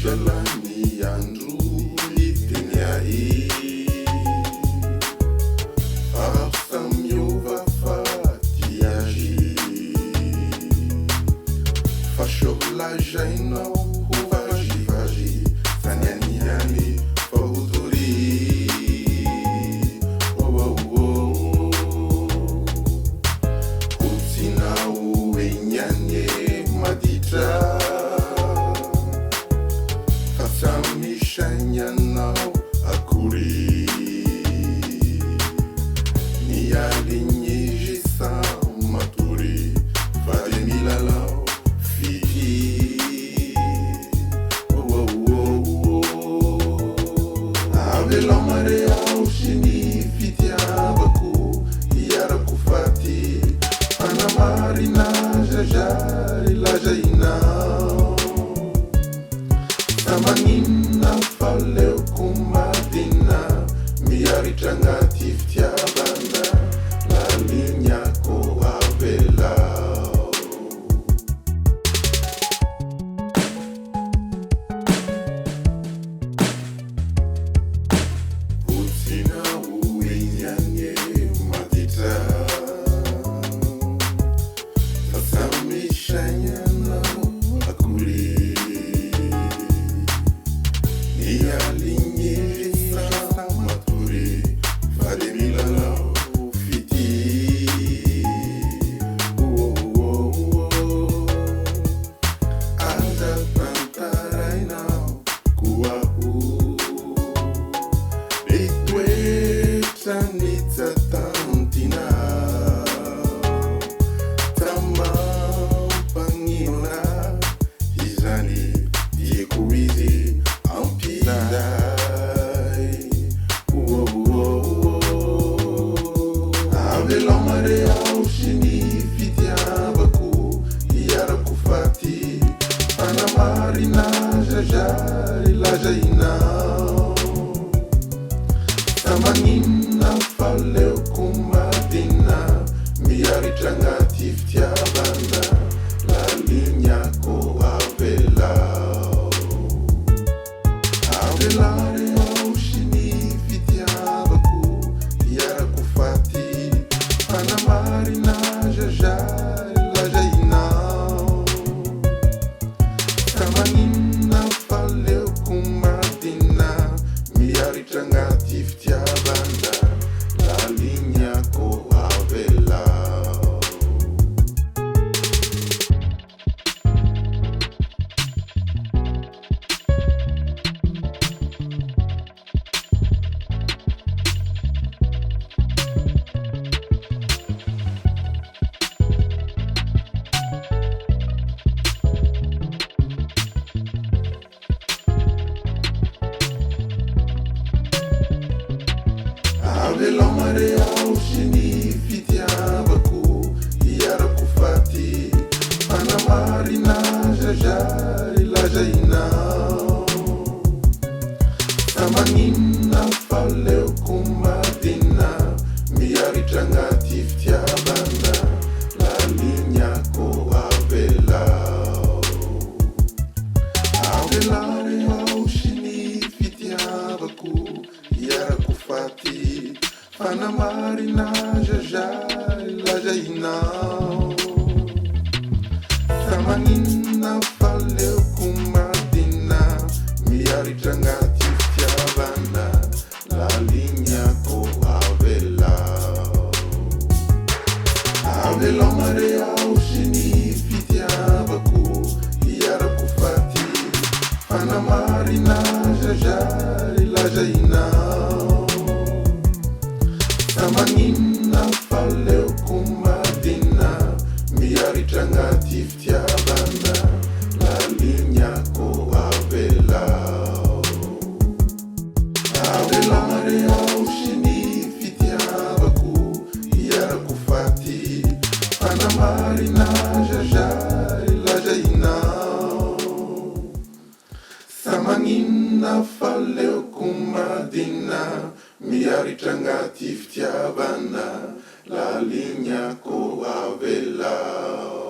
Shalani andro liteny ahy fa miova fa diagy fa solazainao ho vazivazy zany aniany fa hotory hotsinao enyanye maditra Samishanyanao akory nialigny sa matory vale milalao fity avelao mare ao sy ny fitiavako iarako faty fanamarina zazary lazainao Samanina faleoko madina miaritra agnaty fitiavana lalignako avelao hotsinao enyanye maditra fa samisagnanao akory Nialigny sa matory vale milalao fity andatantarainao koa nitoetra nitsatantina tamampanina izany dieko izy avelao mare ao sy ny fitiavako iarako faty fanamarina zazary lazainao samanina faleoko madina miaritra agnaty fitiavana lalignako avelao avelare ao sy ny fitiavako iarako faty fanamarina zazary lazainao samanina faleoko madina miaritra agnaty fitiavana lalignako avelao avelao mare ao sy ny fitiavako iarako faty fanamarina zazary lazainao samanina faleoko madina miaritra agnaty fitiavana lalignako avelao avelare ao sy ny fitiavako iarako faty fanamarina zazary lazainao samanina faleoko madina miaritra agnaty fitiavana lalignako avelao avelao mare ao sy ny fitiavako iarako faty fanamarina zazary lazainao samanina faleoko madina miaritra agnaty fitiavana lalignako avelao avelao mare ao sy ny fitiavako iarako faty fanamarina zazary lazainao samanina faleoko madina miaritra agnaty fitiavana lalignako avelao